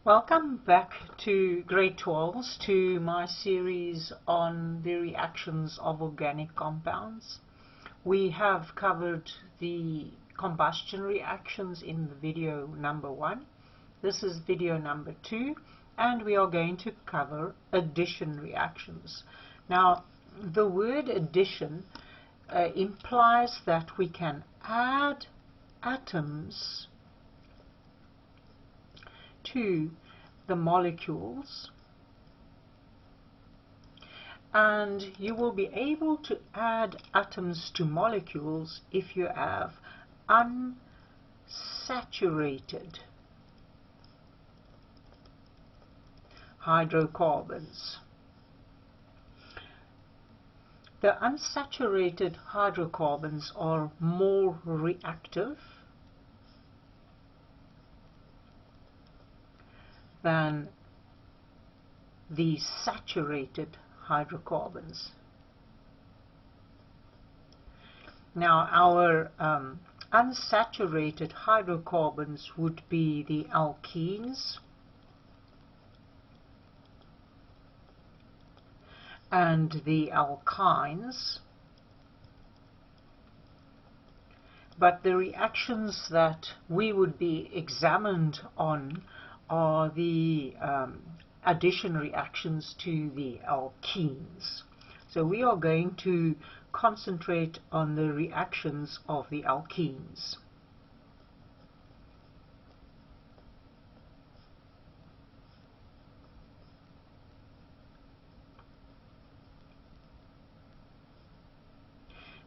Welcome back to grade 12s to my series on the reactions of organic compounds. We have covered the combustion reactions in the video number 1. This is video number 2, and we are going to cover addition reactions. Now, the word addition implies that we can add atoms to the molecules, and you will be able to add atoms to molecules if you have unsaturated hydrocarbons. The unsaturated hydrocarbons are more reactive than the saturated hydrocarbons. Now, our unsaturated hydrocarbons would be the alkenes and the alkynes, but the reactions that we would be examined on are the addition reactions to the alkenes. So we are going to concentrate on the reactions of the alkenes.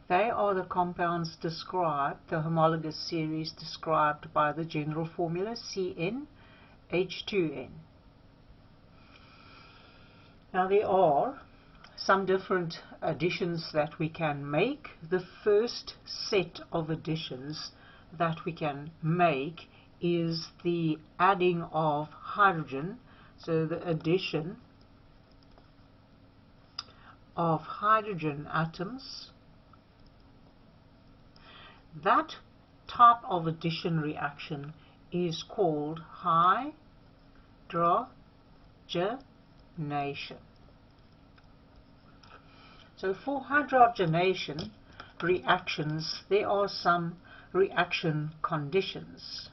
They are the compounds described, the homologous series described by the general formula CnH2n. Now, there are some different additions that we can make. The first set of additions that we can make is the adding of hydrogen, so the addition of hydrogen atoms. That type of addition reaction is called hydrogenation. So for hydrogenation reactions, there are some reaction conditions.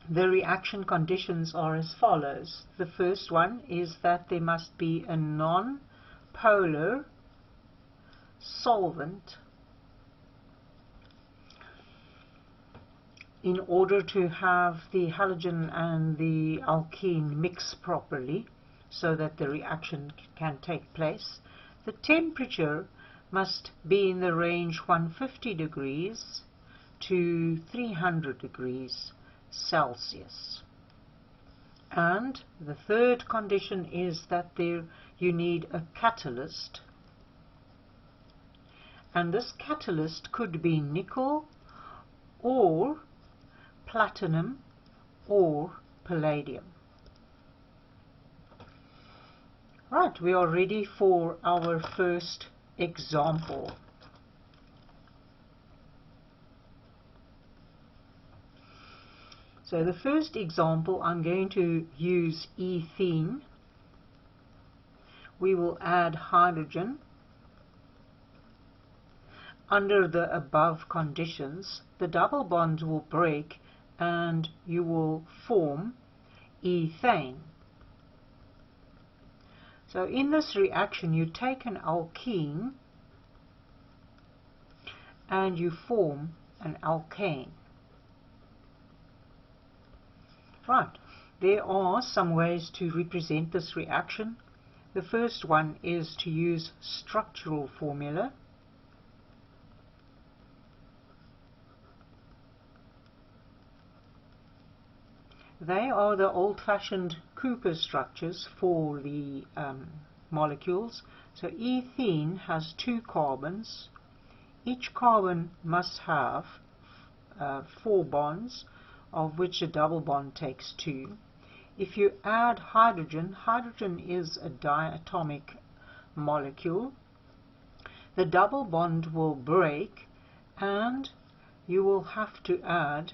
The reaction conditions are as follows. The first one is that there must be a non-polar solvent in order to have the halogen and the alkene mix properly so that the reaction can take place. The temperature must be in the range 150 degrees to 300 degrees Celsius. And the third condition is that you need a catalyst, and this catalyst could be nickel or platinum or palladium. Right, we are ready for our first example. So the first example, I'm going to use ethene. We will add hydrogen. Under the above conditions, the double bond will break and you will form ethane. So in this reaction, you take an alkene and you form an alkane. Right, there are some ways to represent this reaction. The first one is to use structural formula. They are the old-fashioned Cooper structures for the molecules. So ethene has 2 carbons. Each carbon must have 4 bonds, of which a double bond takes 2. If you add hydrogen, hydrogen is a diatomic molecule. The double bond will break and you will have to add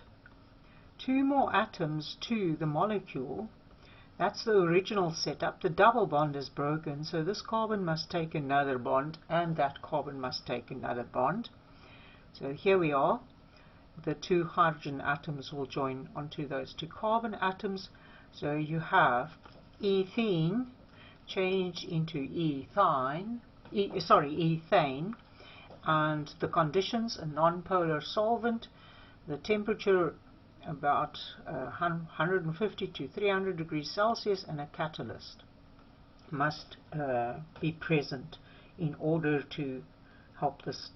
2 more atoms to the molecule. That's the original setup. The double bond is broken, so this carbon must take another bond, and that carbon must take another bond. So here we are. The 2 hydrogen atoms will join onto those 2 carbon atoms. So you have ethene change into ethane, and the conditions: a non-polar solvent, the temperature about 150 to 300 degrees Celsius, and a catalyst must be present in order to help this,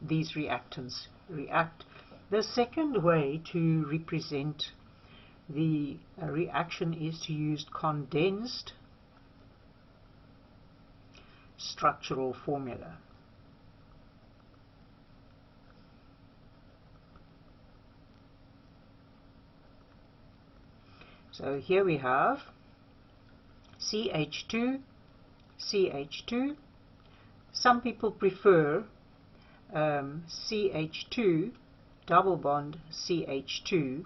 these reactants react. The second way to represent the reaction is to use condensed structural formula. So here we have CH2, CH2. Some people prefer CH2, double bond CH2,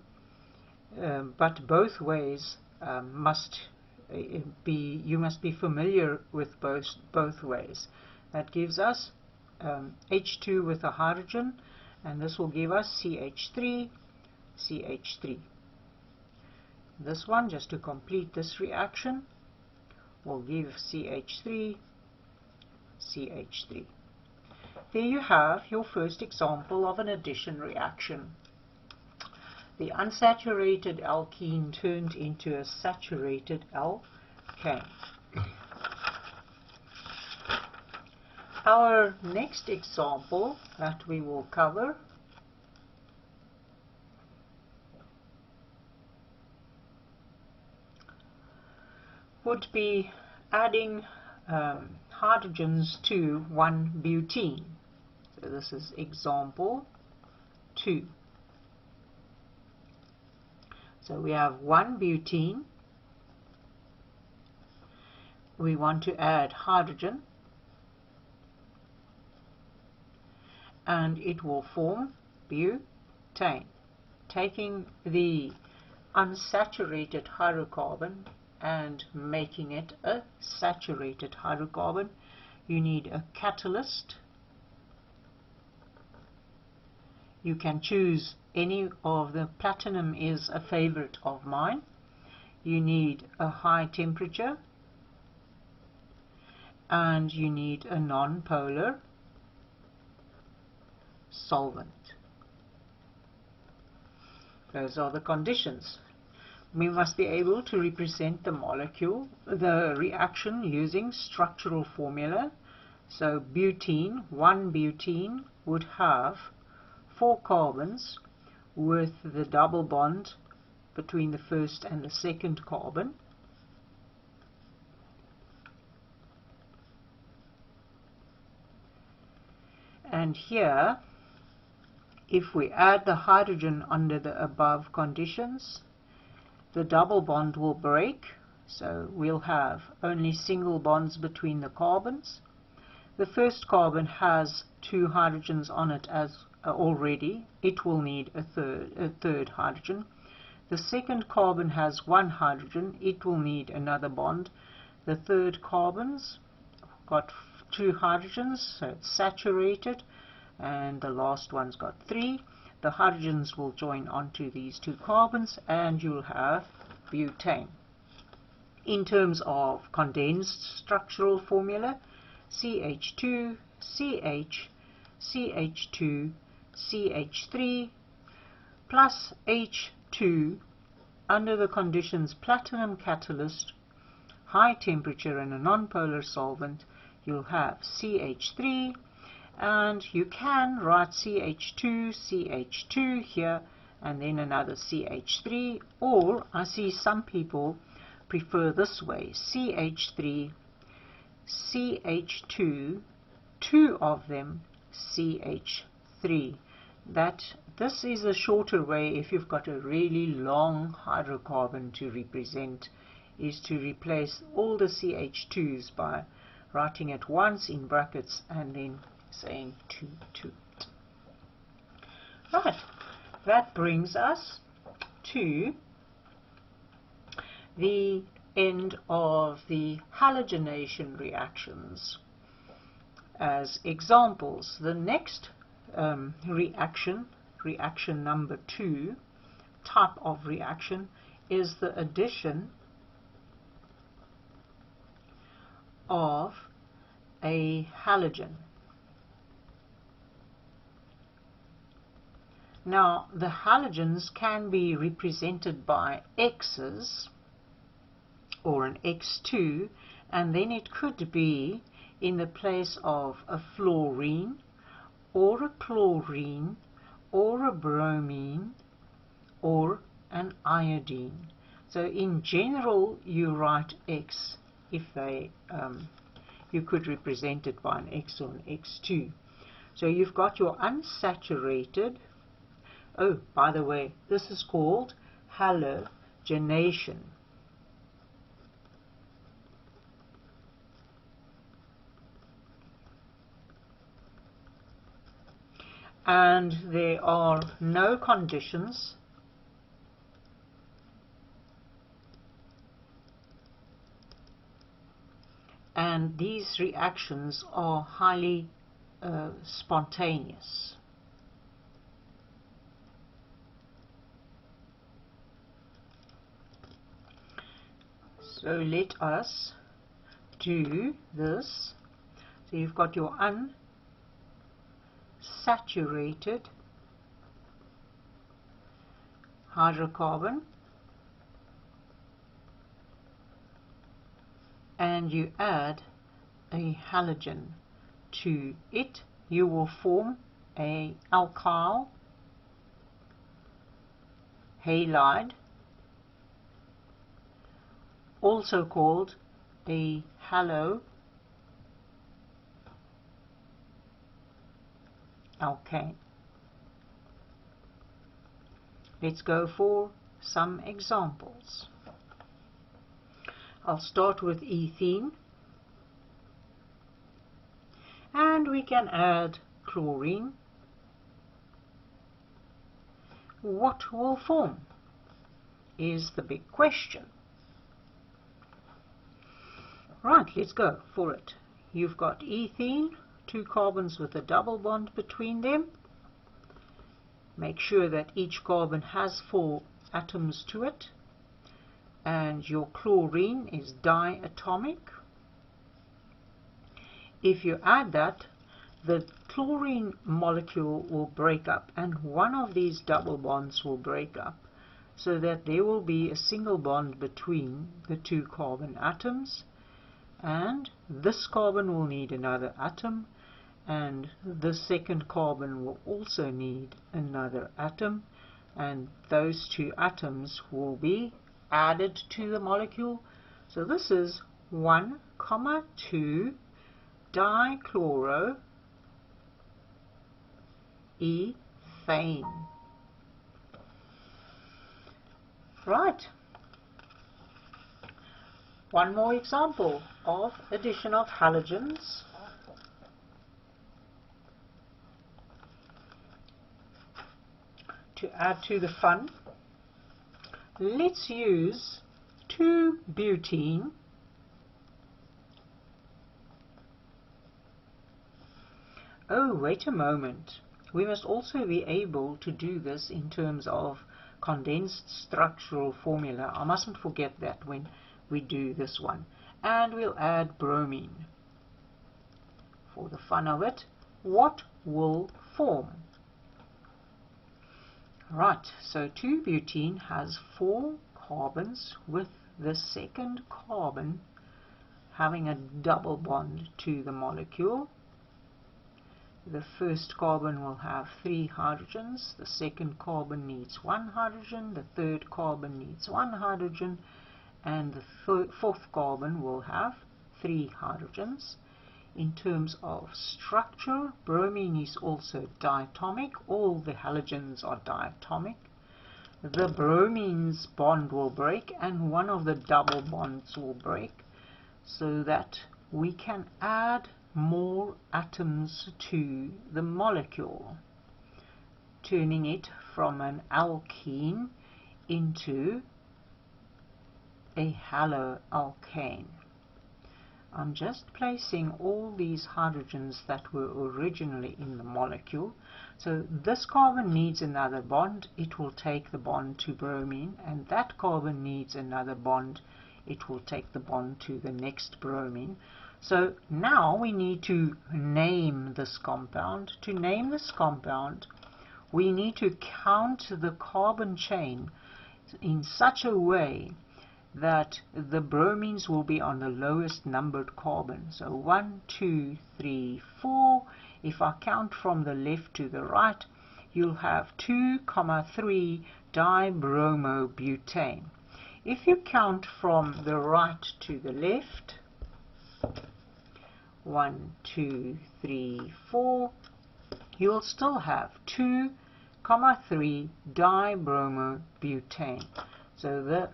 but both ways you must be familiar with both ways. That gives us H2 with a hydrogen, and this will give us CH3, CH3. This one, just to complete this reaction, will give CH3, CH3. There you have your first example of an addition reaction. The unsaturated alkene turned into a saturated alkane. Our next example that we will cover would be adding hydrogens to 1-butene. So this is example 2. So we have 1-butene. We want to add hydrogen, and it will form butane. Taking the unsaturated hydrocarbon and making it a saturated hydrocarbon, you need a catalyst. You can choose any of the. Platinum is a favorite of mine. You need a high temperature, and you need a non-polar solvent. Those are the conditions. We must be able to represent the molecule, the reaction, using structural formula. So butene, 1-butene, would have 4 carbons with the double bond between the first and the second carbon. And here, if we add the hydrogen under the above conditions, the double bond will break, so we'll have only single bonds between the carbons. The first carbon has 2 hydrogens on it as already. It will need a third hydrogen. The second carbon has 1 hydrogen. It will need another bond. The third carbon's got 2 hydrogens, so it's saturated, and the last one's got 3. The hydrogens will join onto these 2 carbons, and you'll have butane. In terms of condensed structural formula, CH2, CH, CH2, CH3 plus H2 under the conditions platinum catalyst, high temperature, and a non-polar solvent, you'll have CH3. And you can write CH2, CH2 here, and then another CH3, or I see some people prefer this way: CH3, CH2, 2 of them, CH3. This is a shorter way if you've got a really long hydrocarbon to represent, is to replace all the CH2s by writing it once in brackets and then saying 2, 2. Right, that brings us to the end of the halogenation reactions. As examples, the next reaction number 2, type of reaction, is the addition of a halogen. Now, the halogens can be represented by X's or an X2, and then it could be in the place of a fluorine or a chlorine or a bromine or an iodine. So in general you write X if they you could represent it by an X or an X2. So you've got your unsaturated, oh, by the way, this is called halogenation. And there are no conditions and these reactions are highly spontaneous. So let us do this. So you've got your unsaturated hydrocarbon, and you add a halogen to it. You will form a alkyl halide, also called a haloalkane. Let's go for some examples. I'll start with ethene, and we can add chlorine. What will form is the big question. Right, let's go for it. You've got ethene, 2 carbons with a double bond between them. Make sure that each carbon has 4 atoms to it. And your chlorine is diatomic. If you add that, the chlorine molecule will break up, and one of these double bonds will break up, so that there will be a single bond between the 2 carbon atoms, and this carbon will need another atom, and the second carbon will also need another atom, and those 2 atoms will be added to the molecule. So this is 1,2 dichloroethane. Right. One more example of addition of halogens. To add to the fun, let's use 2-butene Oh, wait a moment. We must also be able to do this in terms of condensed structural formula. I mustn't forget that when we do this one. And we'll add bromine. For the fun of it, what will form? Right, so 2-butene has 4 carbons with the second carbon having a double bond to the molecule. The first carbon will have 3 hydrogens, the second carbon needs 1 hydrogen, the third carbon needs 1 hydrogen, and the fourth carbon will have 3 hydrogens. In terms of structure, bromine is also diatomic. All the halogens are diatomic. The bromine's bond will break and one of the double bonds will break, so that we can add more atoms to the molecule turning it from an alkene into a haloalkane. I'm just placing all these hydrogens that were originally in the molecule. So this carbon needs another bond, it will take the bond to bromine, and that carbon needs another bond, it will take the bond to the next bromine. So now we need to name this compound. To name this compound, we need to count the carbon chain in such a way that the bromines will be on the lowest numbered carbon. So 1, 2, 3, 4. If I count from the left to the right, you'll have 2, 3 dibromobutane. If you count from the right to the left, 1, 2, 3, 4, you'll still have 2, 3 dibromobutane. So the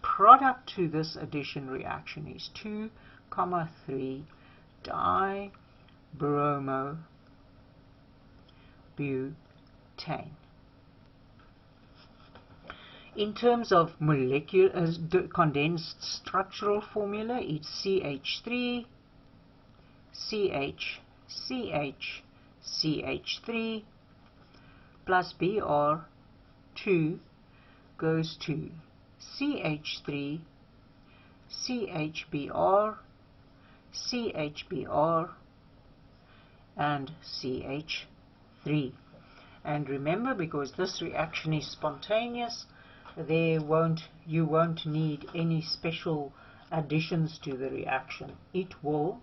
product to this addition reaction is 2, 3 dibromobutane. In terms of molecular condensed structural formula, it's CH3, CH, CH, CH3 plus Br2 goes to CH3, CHBr, CHBr, and CH3. And remember, because this reaction is spontaneous, you won't need any special additions to the reaction. It will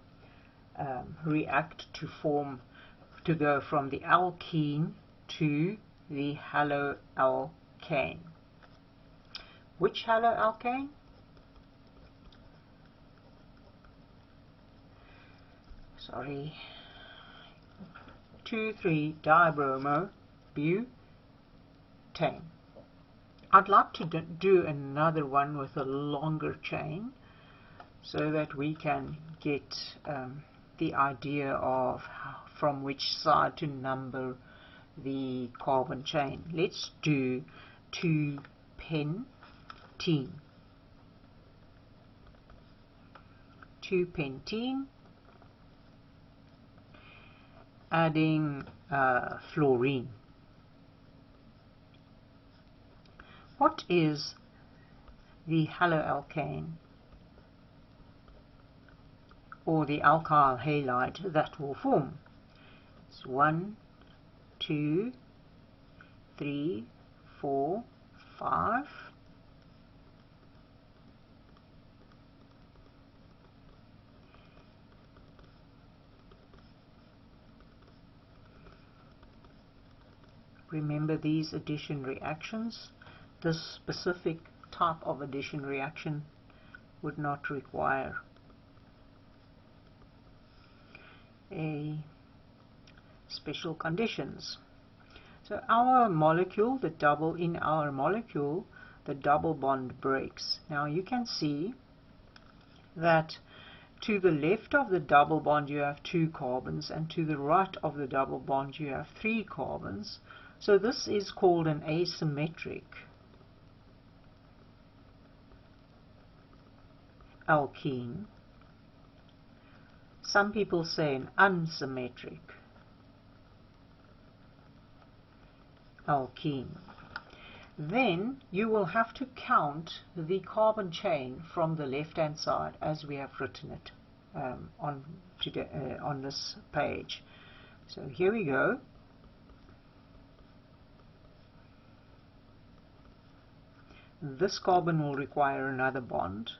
react to go from the alkene to the haloalkane. Which haloalkane? Sorry. 2,3-dibromobutane. I'd like to do another one with a longer chain so that we can get the idea of from which side to number the carbon chain. Let's do 2-pentene. 2-pentene, adding fluorine. What is the haloalkane or the alkyl halide that will form? It's 1, 2, 3, 4, 5. Remember these addition reactions. This specific type of addition reaction would not require a special conditions. So our molecule, the double bond breaks. Now you can see that to the left of the double bond you have 2 carbons, and to the right of the double bond you have 3 carbons. So this is called an asymmetric alkene. Some people say an unsymmetric alkene. Then you will have to count the carbon chain from the left hand side as we have written it on this page. So here we go. This carbon will require another bond,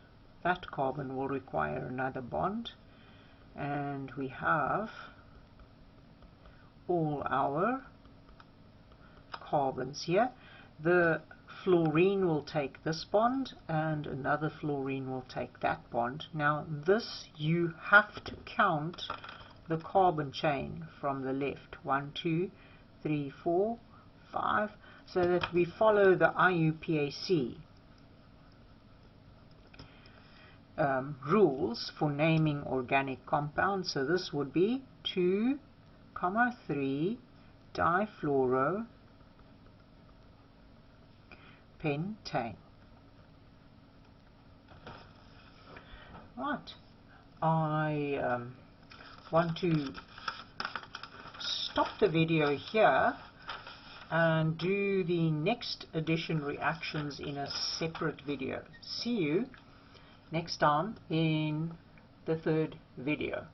that carbon will require another bond, and we have all our carbons here. The fluorine will take this bond and another fluorine will take that bond. Now this, you have to count the carbon chain from the left, 1, 2, 3, 4, 5, so that we follow the IUPAC rules for naming organic compounds. So this would be 2, 3 difluoro pentane. Right, I want to stop the video here and do the next addition reactions in a separate video. See you next time in the third video.